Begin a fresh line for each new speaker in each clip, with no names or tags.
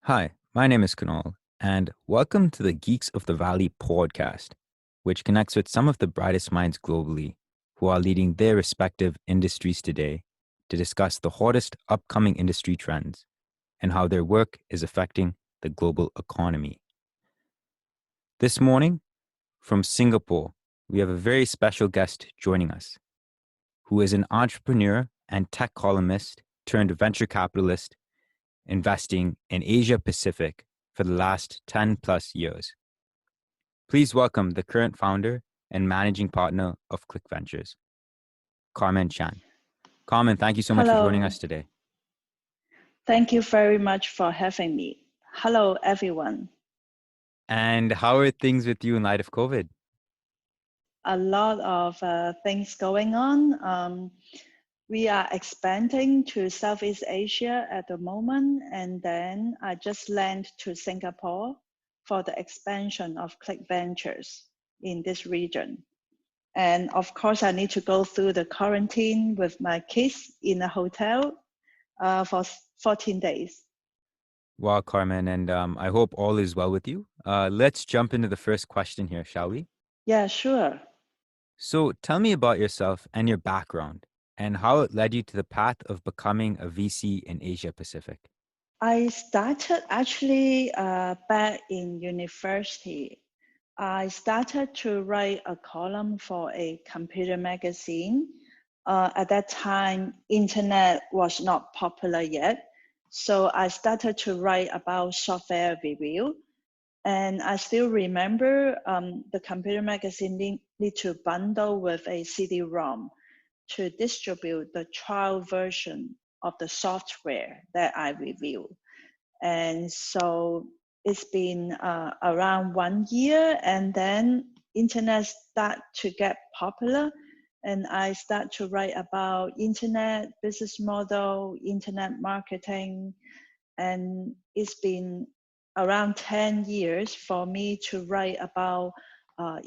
Hi, my name is Kunal, and welcome to the Geeks of the Valley podcast, which connects with some of the brightest minds globally who are leading their respective industries today to discuss the hottest upcoming industry trends and how their work is affecting the global economy. This morning, from Singapore, we have a very special guest joining us, who is an entrepreneur and tech columnist turned venture capitalist investing in Asia Pacific for the last 10 plus years. Please welcome the current founder and managing partner of Click Ventures, Carman Chan. Carman, thank you so much for joining
Hello.
us today.
Thank you very much for having me. Hello, everyone.
And how are things with you in light of COVID?
A lot of things going on. We are expanding to Southeast Asia at the moment, and then I just landed to Singapore for the expansion of Click Ventures in this region. And of course, I need to go through the quarantine with my kids in a hotel for 14 days.
Wow, Carmen, and I hope all is well with you. Let's jump into the first question here, shall we?
Yeah, sure.
So tell me about yourself and your background and how it led you to the path of becoming a VC in Asia Pacific.
I started actually back in university. I started to write a column for a computer magazine. At that time, internet was not popular yet. So I started to write about software review. And I still remember the computer magazine need to bundle with a CD-ROM to distribute the trial version of the software that I review. And so it's been around 1 year, and then internet start to get popular, and I start to write about internet business model, internet marketing, and it's been around 10 years for me to write about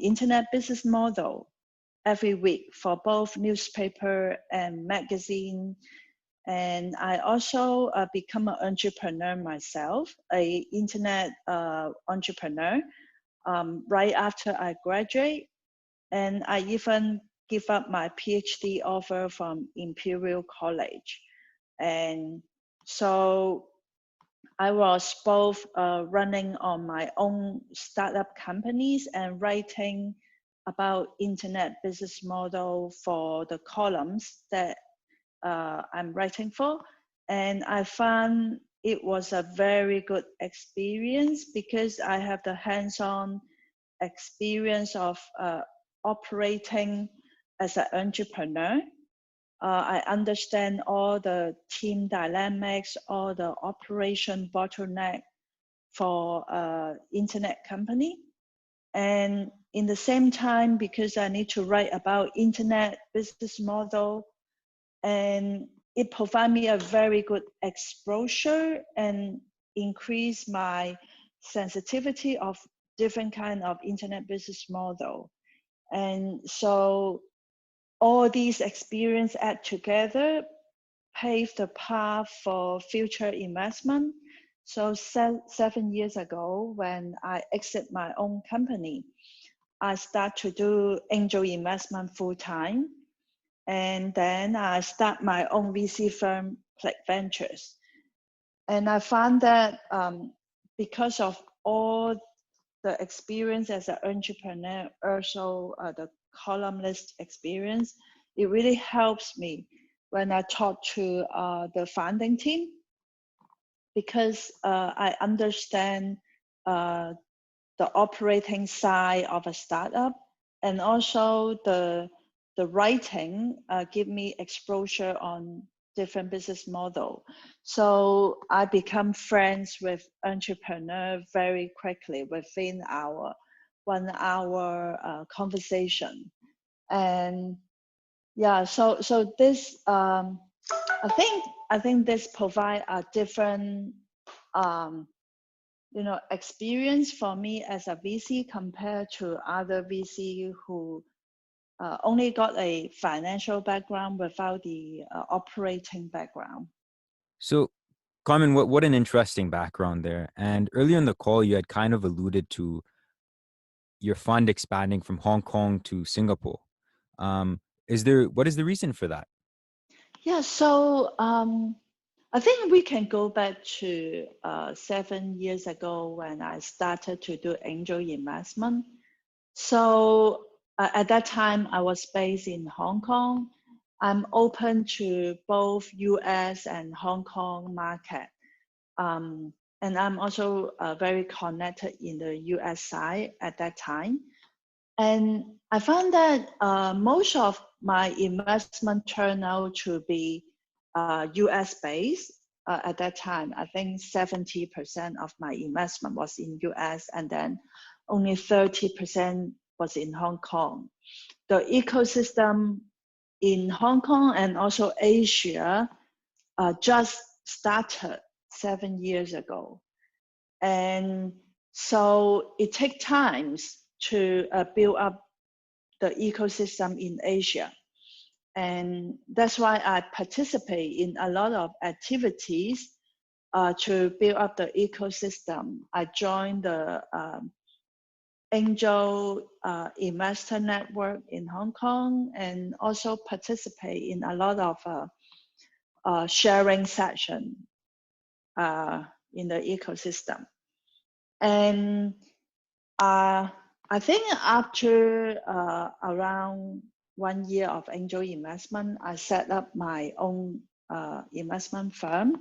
internet business model every week for both newspaper and magazine. And I also become an entrepreneur myself, a internet entrepreneur, right after I graduate. And I even give up my PhD offer from Imperial College. And so I was both running on my own startup companies and writing about internet business model for the columns that I'm writing for. And I found it was a very good experience because I have the hands-on experience of operating as an entrepreneur. I understand all the team dynamics, all the operation bottleneck for internet company. And in the same time, because I need to write about internet business model, and it provided me a very good exposure and increase my sensitivity of different kind of internet business model. And so all these experience add together pave the path for future investment. So 7 years ago, when I exit my own company, I start to do angel investment full time. And then I start my own VC firm, Click Ventures. And I found that because of all the experience as an entrepreneur, also the columnist experience, it really helps me when I talk to the founding team, because I understand the operating side of a startup, and also the writing give me exposure on different business model. So I become friends with entrepreneur very quickly within our 1 hour conversation. And yeah, so this I think this provide a different experience for me as a VC compared to other VC who only got a financial background without the operating background.
So Carmen, what an interesting background there. And earlier in the call, you had kind of alluded to your fund expanding from Hong Kong to Singapore. What is the reason for that?
Yeah, so I think we can go back to 7 years ago when I started to do angel investment. So at that time, I was based in Hong Kong. I'm open to both US and Hong Kong market. And I'm also very connected in the US side at that time. And I found that most of my investment turned out to be US based at that time. I think 70% of my investment was in US and then only 30% was in Hong Kong. The ecosystem in Hong Kong and also Asia just started 7 years ago. And so it takes time to build up the ecosystem in Asia. And that's why I participate in a lot of activities to build up the ecosystem. I joined the Angel Investor Network in Hong Kong and also participate in a lot of sharing session in the ecosystem. And I think after around 1 year of angel investment, I set up my own investment firm.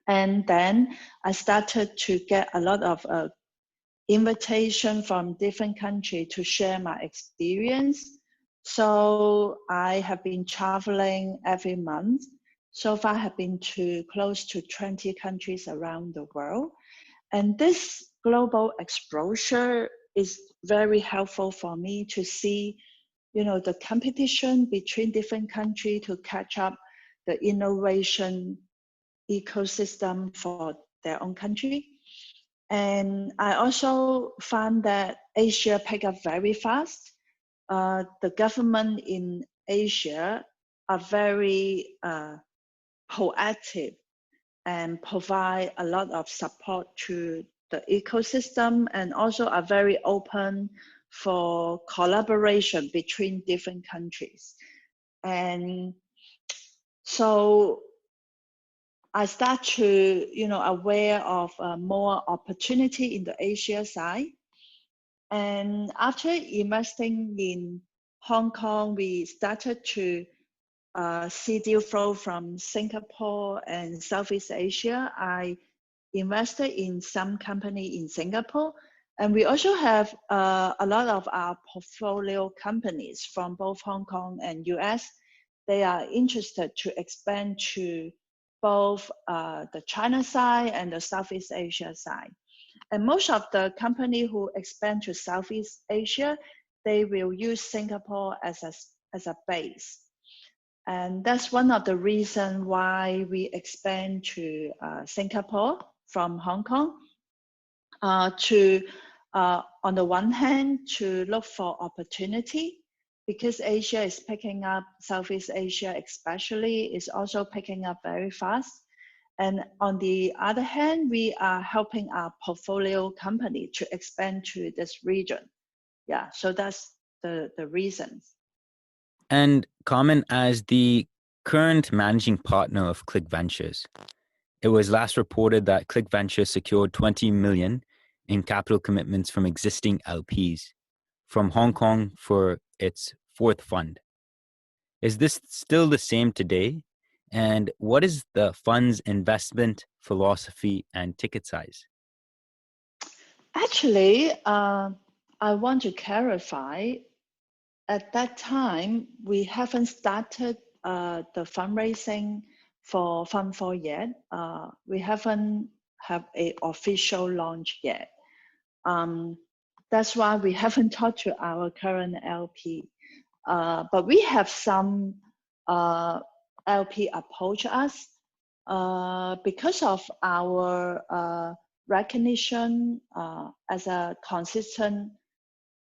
And then I started to get a lot of invitation from different countries to share my experience. So I have been traveling every month. So far I have been to close to 20 countries around the world. And this global exposure is very helpful for me to see, the competition between different countries to catch up the innovation ecosystem for their own country. And I also found that Asia picked up very fast. The government in Asia are very proactive and provide a lot of support to the ecosystem and also are very open for collaboration between different countries. And so I start to, aware of more opportunity in the Asia side. And after investing in Hong Kong, we started to see deal flow from Singapore and Southeast Asia. I invested in some company in Singapore, and we also have a lot of our portfolio companies from both Hong Kong and US. They are interested to expand to both the China side and the Southeast Asia side. And most of the company who expand to Southeast Asia, they will use Singapore as a base. And that's one of the reasons why we expand to Singapore from Hong Kong to, on the one hand, to look for opportunity because Asia is picking up, Southeast Asia especially is also picking up very fast. And on the other hand, we are helping our portfolio company to expand to this region. Yeah, so that's the reasons.
And Carmen, as the current managing partner of Click Ventures, it was last reported that Click Ventures secured 20 million in capital commitments from existing LPs from Hong Kong for its fourth fund. Is this still the same today? And what is the fund's investment philosophy and ticket size?
Actually, I want to clarify, at that time, we haven't started the fundraising for Fund 4 yet. We haven't have an official launch yet. That's why we haven't talked to our current LP. But we have some LP approach us because of our recognition as a consistent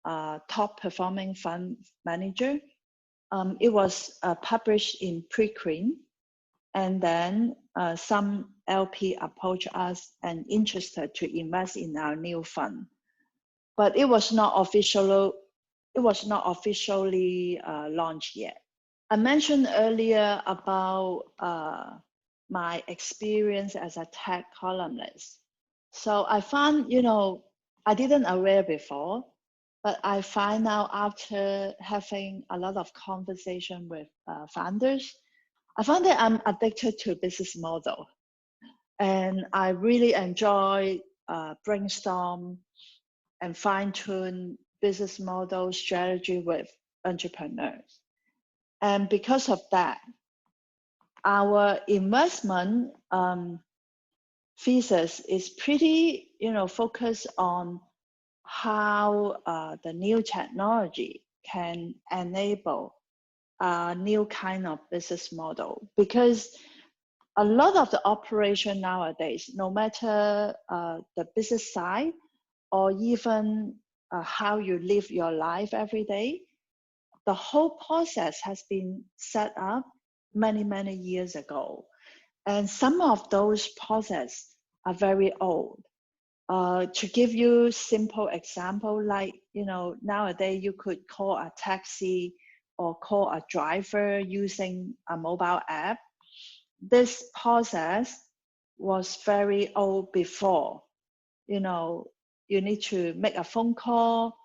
top performing fund manager. It was published in Preqin. And then some LP approached us and interested to invest in our new fund. But it was not officially launched yet. I mentioned earlier about my experience as a tech columnist. So I found, I didn't aware before, but I find out after having a lot of conversation with founders, I found that I'm addicted to business model. And I really enjoy brainstorm and fine-tune business model strategy with entrepreneurs. And because of that, our investment thesis is pretty, focused on how the new technology can enable a new kind of business model. Because a lot of the operation nowadays, no matter the business side or even how you live your life every day, the whole process has been set up many, many years ago. And some of those processes are very old. To give you simple example, like, nowadays you could call a taxi or call a driver using a mobile app. This process was very old before. You need to make a phone call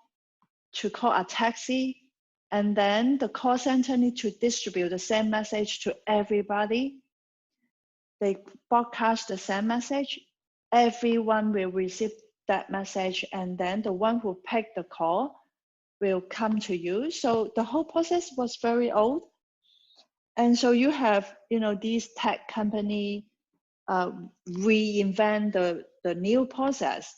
to call a taxi, and then the call center need to distribute the same message to everybody. They broadcast the same message. Everyone will receive that message, and then the one who picked the call will come to you. So the whole process was very old. And so you have, these tech company reinvent the new process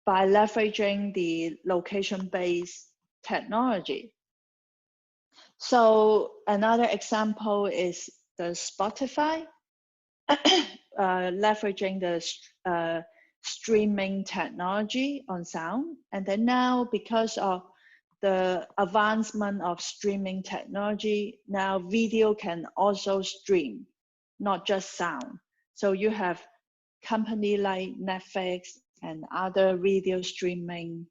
by leveraging the location-based technology. So another example is the Spotify, leveraging the streaming technology on sound. And then now, because of the advancement of streaming technology, now video can also stream, not just sound. So you have company like Netflix and other video streaming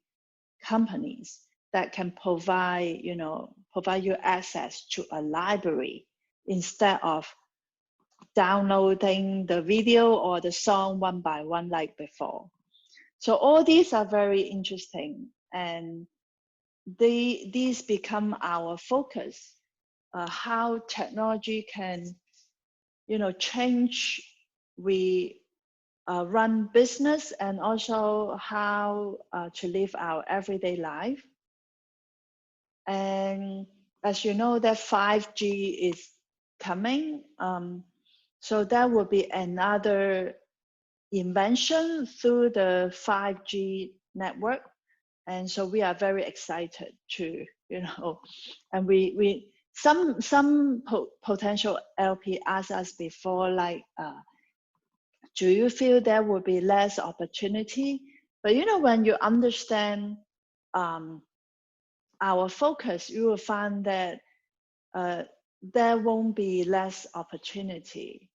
companies that can provide you access to a library instead of downloading the video or the song one by one like before. So all these are very interesting, and these become our focus, how technology can change we run business, and also how to live our everyday life. And as you know, that 5G is coming. So that will be another invention through the 5G network. And so we are very excited to, and some potential LP asked us before, like, do you feel there will be less opportunity? But when you understand our focus, you will find that there won't be less opportunity.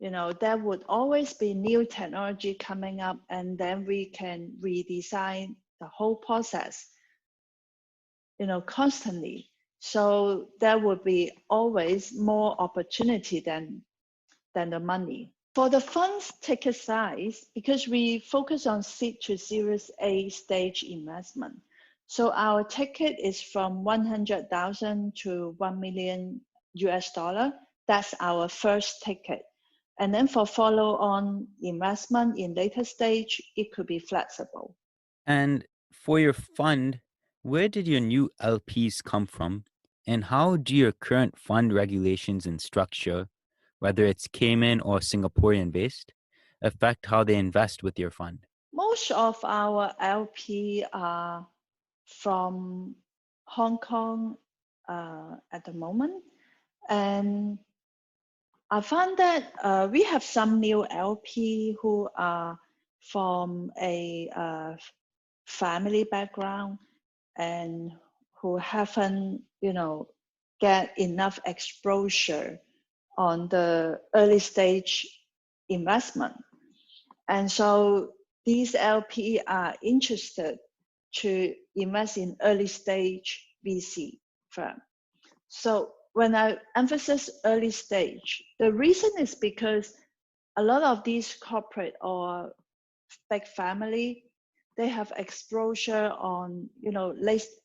There would always be new technology coming up, and then we can redesign the whole process, constantly. So there would be always more opportunity than the money. For the fund's ticket size, because we focus on seed to Series A stage investment, so our ticket is from 100,000 to 1 million US dollar. That's our first ticket. And then for follow-on investment in later stage, it could be flexible.
And for your fund, where did your new LPs come from? And how do your current fund regulations and structure, whether it's Cayman or Singaporean based, affect how they invest with your fund?
Most of our LP are from Hong Kong at the moment. And I found that we have some new LP who are from a family background and who haven't, get enough exposure on the early stage investment. And so these LP are interested to invest in early stage VC firm. So when I emphasize early stage, the reason is because a lot of these corporate or big family, they have exposure on, you know,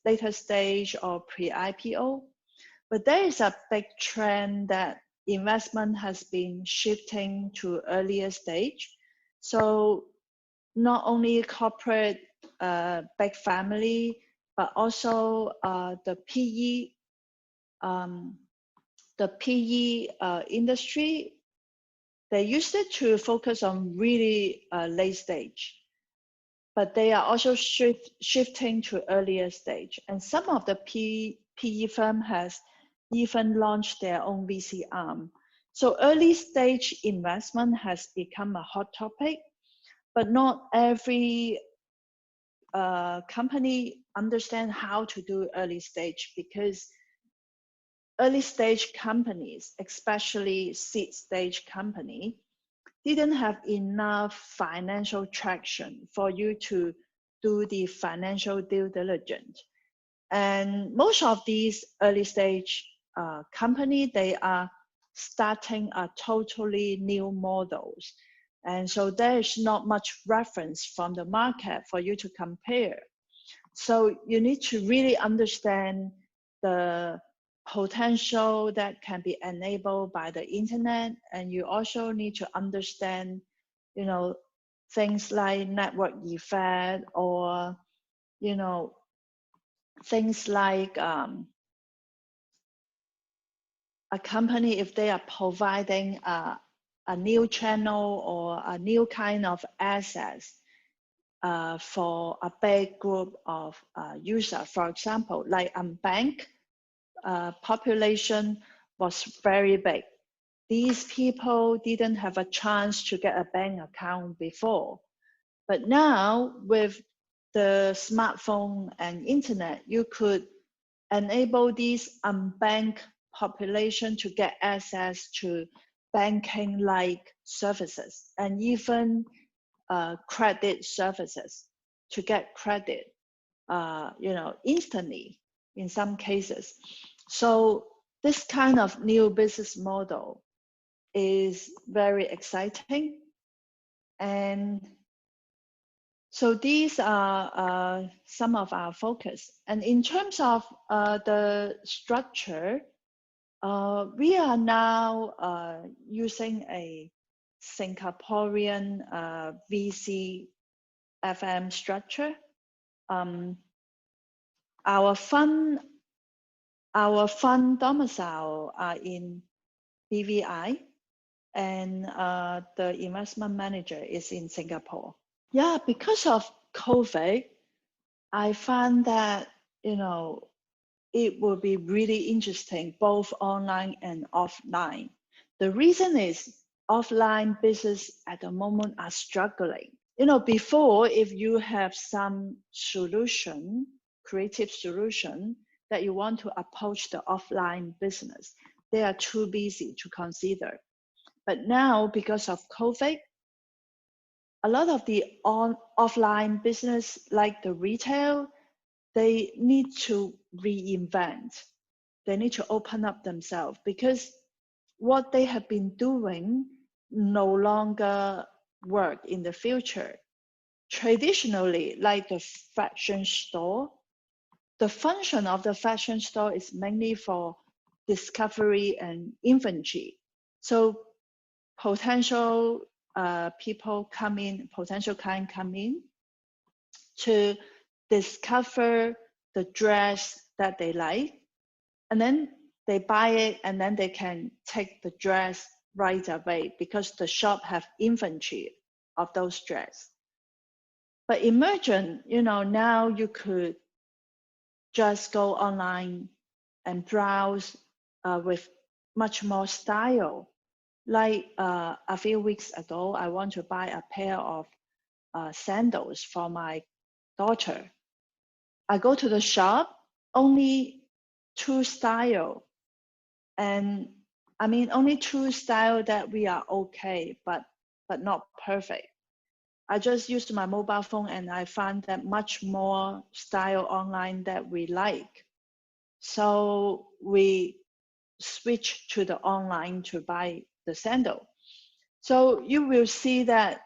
later stage or pre-IPO. But there is a big trend that investment has been shifting to earlier stage. So not only corporate big family, but also the PE industry, they used it to focus on really late stage, but they are also shifting to earlier stage. And some of the PE firm has even launched their own VC arm. So early stage investment has become a hot topic, but not every company understand how to do early stage, because early stage companies, especially seed stage company, didn't have enough financial traction for you to do the financial due diligence. And most of these early stage company, they are starting a totally new models. And so there is not much reference from the market for you to compare. So you need to really understand the potential that can be enabled by the internet, and you also need to understand, you know, things like network effect, or, you know, things like a company, if they are providing a new channel or a new kind of assets for a big group of users. For example, like bank population was very big. These people didn't have a chance to get a bank account before. But now with the smartphone and internet, you could enable these unbanked population to get access to banking-like services, and even credit services, to get credit, you know, instantly in some cases. So this kind of new business model is very exciting. And so these are some of our focus. And in terms of the structure, we are now using a Singaporean VC FM structure. Our fund domicile are in BVI, and the investment manager is in Singapore. Yeah, because of COVID, I found that, you know, it will be really interesting, both online and offline. The reason is offline business at the moment are struggling. You know, before, if you have some solution, creative solution that you want to approach the offline business, they are too busy to consider. But now, because of COVID, a lot of the offline business, like the retail, they need to reinvent. They need to open up themselves, because what they have been doing no longer work in the future. Traditionally, like the fashion store, the function of the fashion store is mainly for discovery and inventory. So potential people come in, potential client come in to discover the dress that they like, and then they buy it, and then they can take the dress right away because the shop have inventory of those dresses. But emergent, you know, now you could just go online and browse with much more style. Like a few weeks ago, I want to buy a pair of sandals for my daughter. I go to the shop, only 2 styles, and I mean, only two style that we are okay, but not perfect. I just used my mobile phone and I found that much more style online that we like. So we switch to the online to buy the sandal. So you will see that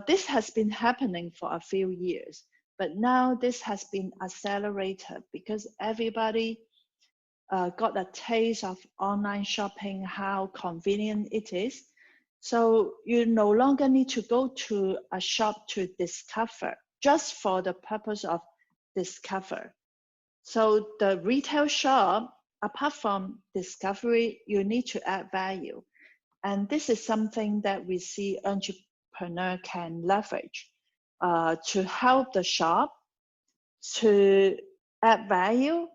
this has been happening for a few years, but now this has been accelerated because everybody got a taste of online shopping, how convenient it is. So you no longer need to go to a shop to discover, just for the purpose of discover. So the retail shop, apart from discovery, you need to add value. And this is something that we see entrepreneur can leverage to help the shop to add value.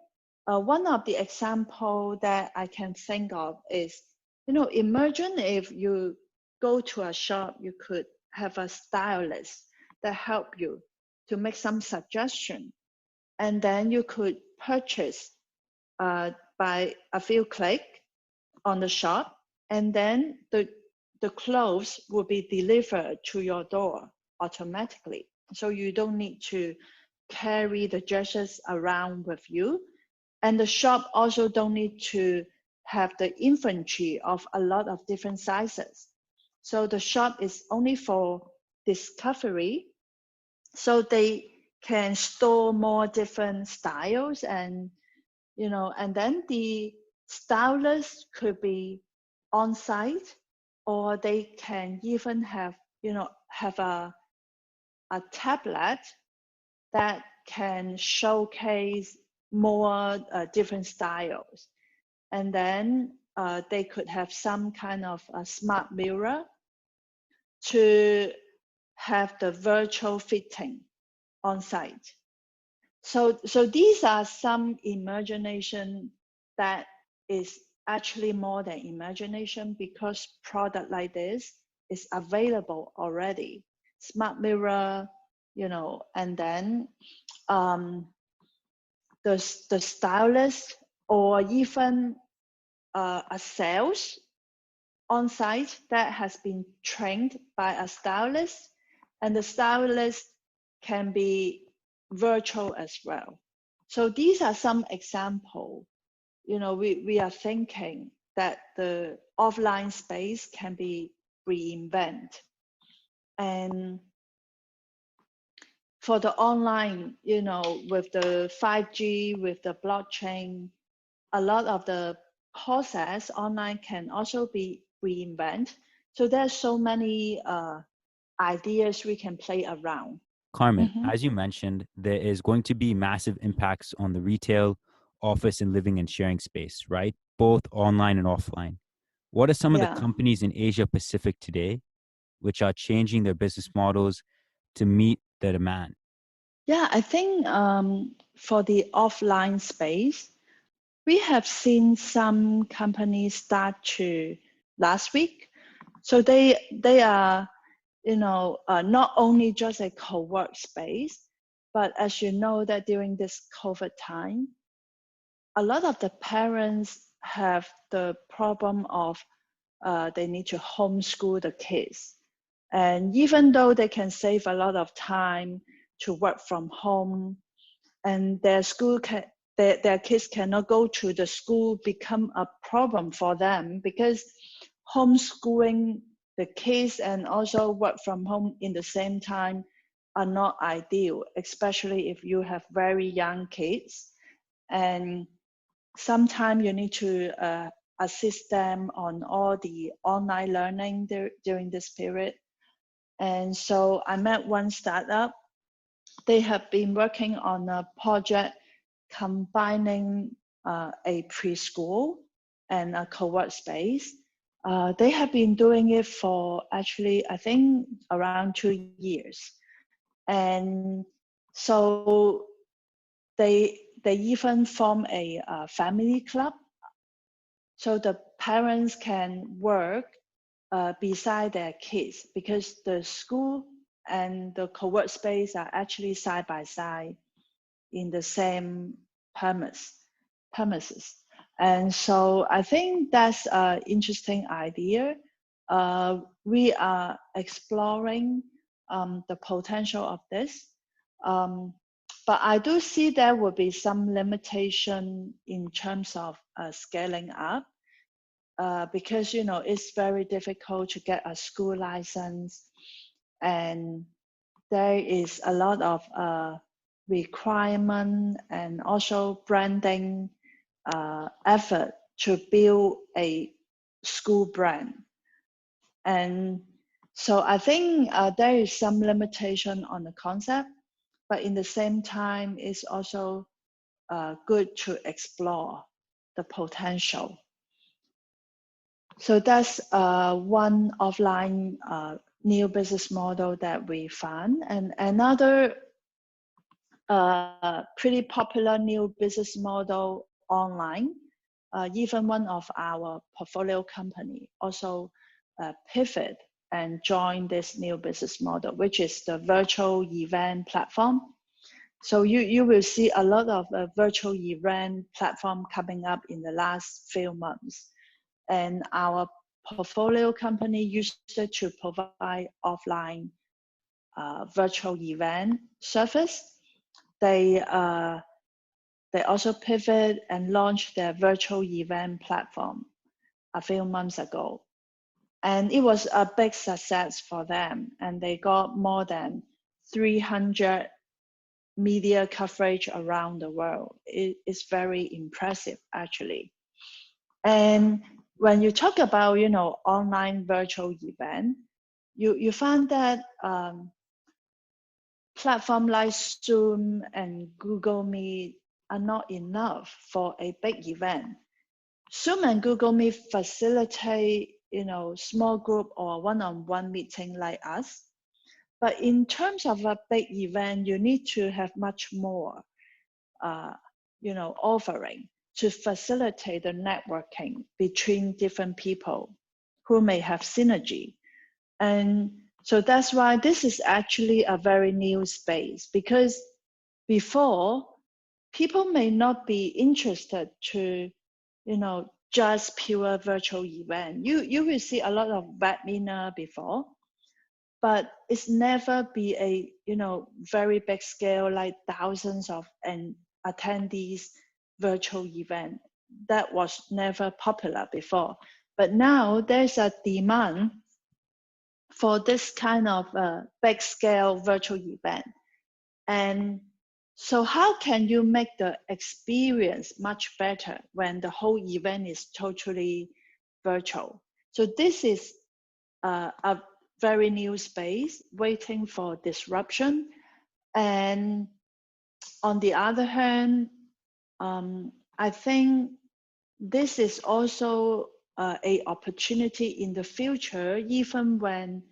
One of the example that I can think of is, imagine if you go to a shop, you could have a stylist that help you to make some suggestion, and then you could purchase by a few click on the shop, and then the clothes will be delivered to your door automatically. So you don't need to carry the dresses around with you. And the shop also don't need to have the inventory of a lot of different sizes. So the shop is only for discovery. So they can store more different styles, and and then the stylist could be on site, or they can even have a tablet that can showcase more different styles. And then they could have some kind of a smart mirror to have the virtual fitting on site. So these are some imagination that is actually more than imagination, because product like this is available already. Smart mirror, and then the stylist, or even a sales on site that has been trained by a stylist, and the stylist can be virtual as well. So these are some examples. We are thinking that the offline space can be reinvented. And for the online, with the 5G, with the blockchain, a lot of the process online can also be reinvented. So there's so many ideas we can play around.
Carmen,
Mm-hmm.
as you mentioned, there is going to be massive impacts on the retail, office, and living and sharing space, right? Both online and offline. What are some of the
Yeah.
companies in Asia Pacific today which are changing their business models to meet the demand?
Yeah, I think for the offline space, we have seen some companies start to last week. So they are, not only just a co-work space, but as you know that during this COVID time, a lot of the parents have the problem of they need to homeschool the kids. And even though they can save a lot of time to work from home, and their kids cannot go to the school, become a problem for them, because homeschooling the kids and also work from home in the same time are not ideal, especially if you have very young kids. And sometimes you need to assist them on all the online learning during this period. And so I met one startup. They have been working on a project combining a preschool and a co-work space. They have been doing it for actually, I think, around 2 years. And so they even form a family club, so the parents can work beside their kids, because the school and the co-work space are actually side by side in the same premises. And so I think that's an interesting idea. We are exploring the potential of this. But I do see there will be some limitation in terms of scaling up because, you know, it's very difficult to get a school license, and there is a lot of requirement and also branding effort to build a school brand. And so I think there is some limitation on the concept, but in the same time, it's also good to explore the potential. So that's one offline new business model that we found. And another pretty popular new business model online, even one of our portfolio company also pivot and join this new business model, which is the virtual event platform. So you will see a lot of virtual event platform coming up in the last few months. And our portfolio company used to provide offline virtual event service. They also pivot and launched their virtual event platform a few months ago. And it was a big success for them. And they got more than 300 media coverage around the world. It's very impressive, actually. And when you talk about, you know, online virtual event, you find that platform like Zoom and Google Meet are not enough for a big event. Zoom and Google Meet facilitate, you know, small group or one-on-one meeting like us. But in terms of a big event, you need to have much more, you know, offering to facilitate the networking between different people who may have synergy. And so that's why this is actually a very new space, because before, people may not be interested to, you know, just pure virtual event. You will see a lot of webinar before, but it's never be a, you know, very big scale, like thousands of attendees virtual event. That was never popular before. But now there's a demand for this kind of big scale virtual event. And so how can you make the experience much better when the whole event is totally virtual? So this is a very new space waiting for disruption. And on the other hand, I think this is also a opportunity in the future, even when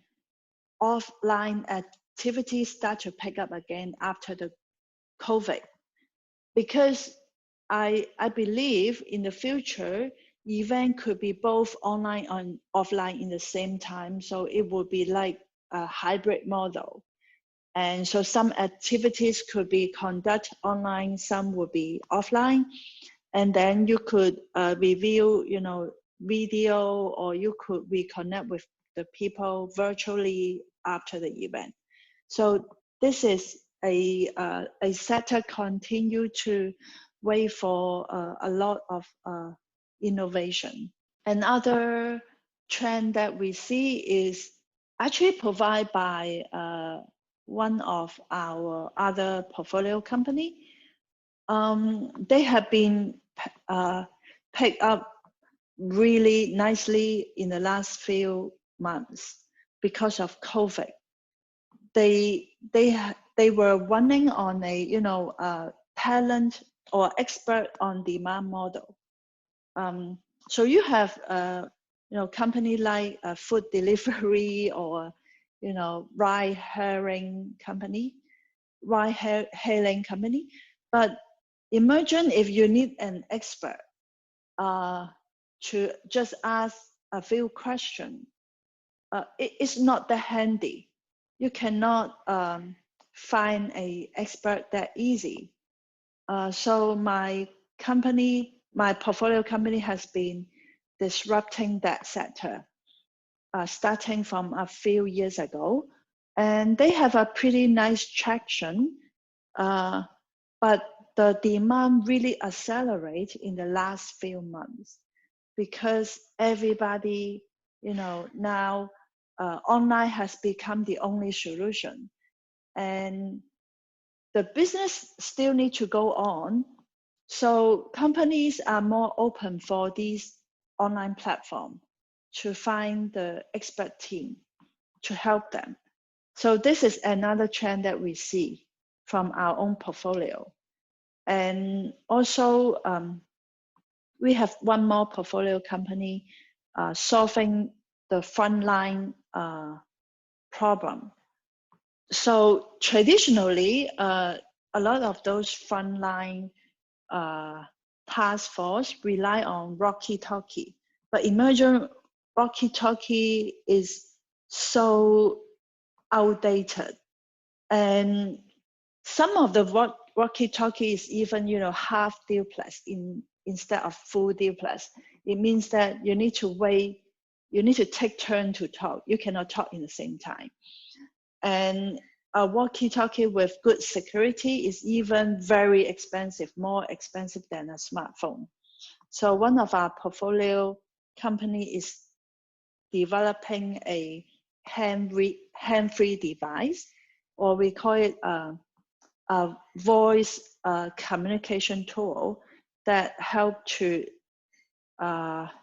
offline activities start to pick up again after the COVID. Because I believe in the future, event could be both online and offline in the same time. So it would be like a hybrid model. And so some activities could be conducted online, some would be offline. And then you could review, you know, video, or you could reconnect with the people virtually after the event. So this is a sector continue to wait for a lot of innovation. Another trend that we see is actually provided by one of our other portfolio company. They have been picked up really nicely in the last few months because of COVID. They were running on a, you know, talent or expert on demand model. So you have you know, company like a food delivery or, you know, ride hailing company, but imagine if you need an expert to just ask a few questions. It's not that handy. You cannot find an expert that easy. So my company my portfolio company has been disrupting that sector, starting from a few years ago. And they have a pretty nice traction, but the demand really accelerates in the last few months because everybody, now online has become the only solution. And the business still need to go on. So companies are more open for these online platform to find the expert team to help them. So this is another trend that we see from our own portfolio. And also, we have one more portfolio company solving the frontline problem. So traditionally, a lot of those frontline task force rely on walkie-talkie, but emerging walkie-talkie is so outdated, and some of the walkie-talkie is even half duplex instead of full duplex. It means that you need to wait, you need to take turn to talk. You cannot talk in the same time. And a walkie-talkie with good security is even very expensive, more expensive than a smartphone. So one of our portfolio company is developing a hand-free device, or we call it a voice communication tool that help to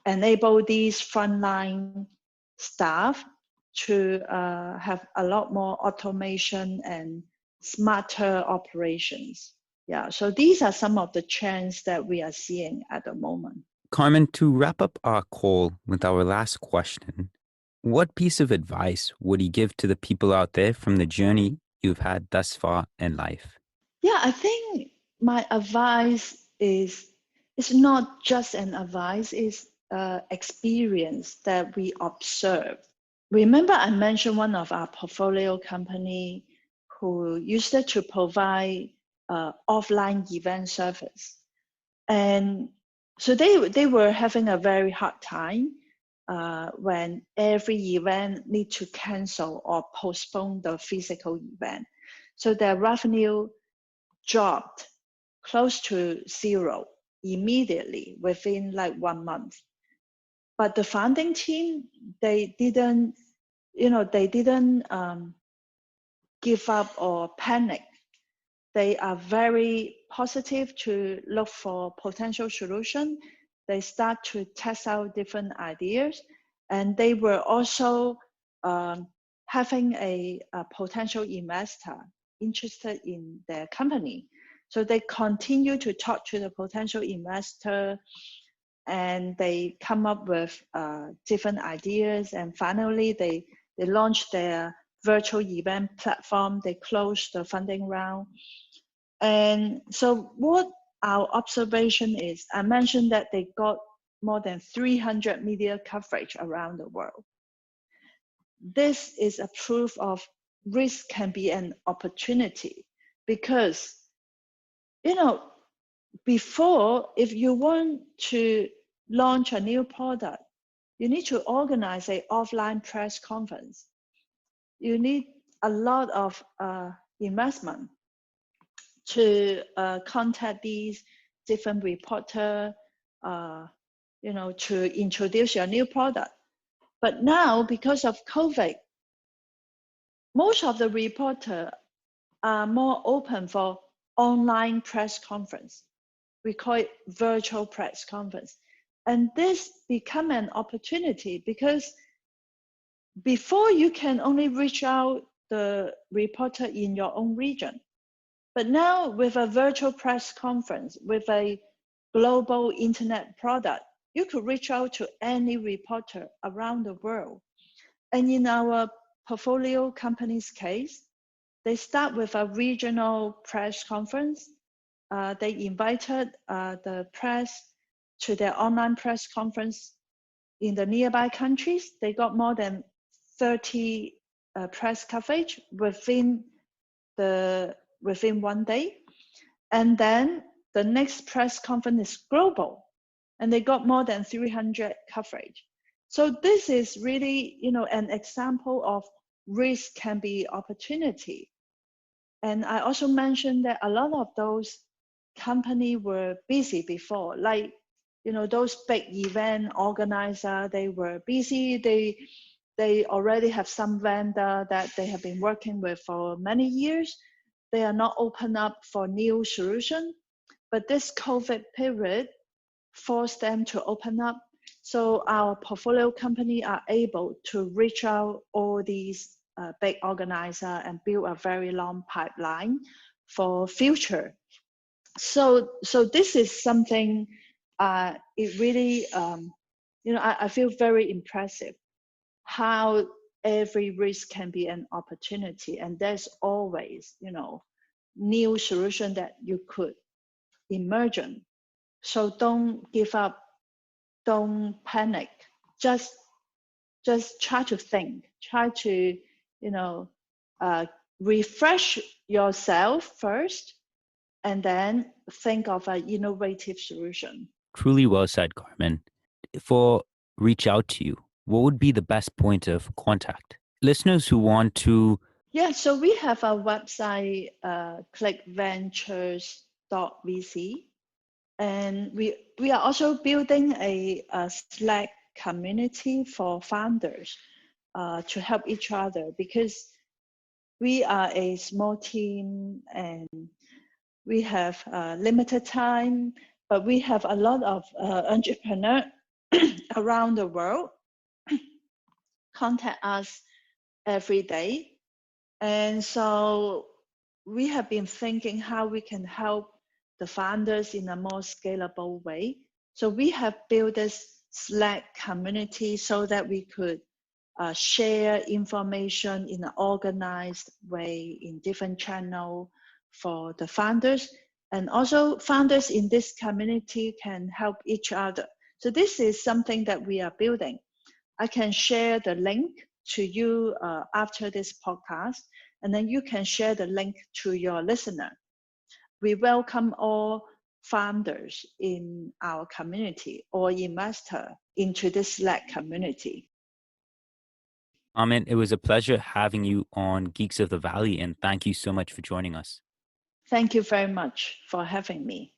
enable these frontline staff to have a lot more automation and smarter operations. Yeah, so these are some of the trends that we are seeing at the moment.
Carmen, to wrap up our call with our last question, what piece of advice would you give to the people out there from the journey you've had thus far in life?
Yeah, I think my advice is it's not just an advice, it's experience that we observe. Remember I mentioned one of our portfolio company who used to provide offline event service. And so they were having a very hard time when every event need to cancel or postpone the physical event. So their revenue dropped close to zero immediately within like 1 month. But the founding team, they didn't give up or panic. They are very positive to look for potential solution. They start to test out different ideas, and they were also having a potential investor interested in their company. So they continue to talk to the potential investor, and they come up with different ideas, and finally they launched their virtual event platform. They closed the funding round. And so what our observation is, I mentioned that they got more than 300 media coverage around the world. This is a proof of risk can be an opportunity, because before, if you want to launch a new product, you need to organize an offline press conference. You need a lot of investment to contact these different reporters, to introduce your new product. But now, because of COVID, most of the reporters are more open for online press conference. We call it virtual press conference. And this become an opportunity, because before you can only reach out the reporter in your own region. But now with a virtual press conference, with a global internet product, you could reach out to any reporter around the world. And in our portfolio company's case, they start with a regional press conference. They invited the press to their online press conference in the nearby countries. They got more than 30 press coverage within 1 day. And then the next press conference is global. and they got more than 300 coverage. So this is really, an example of risk can be opportunity. And I also mentioned that a lot of those companies were busy before, like, those big event organizer, they were busy. They already have some vendor that they have been working with for many years. They are not open up for new solution, but this COVID period forced them to open up. So our portfolio company are able to reach out all these big organizer and build a very long pipeline for future. So this is something, it really, I feel very impressive how every risk can be an opportunity, and there's always, new solution that you could imagine. So don't give up, don't panic, just try to think, try to, refresh yourself first, and then think of an innovative solution.
Truly well said, Carmen. For reach out to you, what would be the best point of contact? Listeners who want to.
Yeah, so we have a website, clickventures.vc, and we are also building a Slack community for founders to help each other, because we are a small team and we have limited time, but we have a lot of entrepreneurs around the world contact us every day. And so we have been thinking how we can help the founders in a more scalable way. So we have built this Slack community so that we could share information in an organized way in different channels for the founders. And also founders in this community can help each other. So this is something that we are building. I can share the link to you after this podcast, and then you can share the link to your listener. We welcome all founders in our community or investor into this Slack community.
Carmen, it was a pleasure having you on Geeks of the Valley, and thank you so much for joining us.
Thank you very much for having me.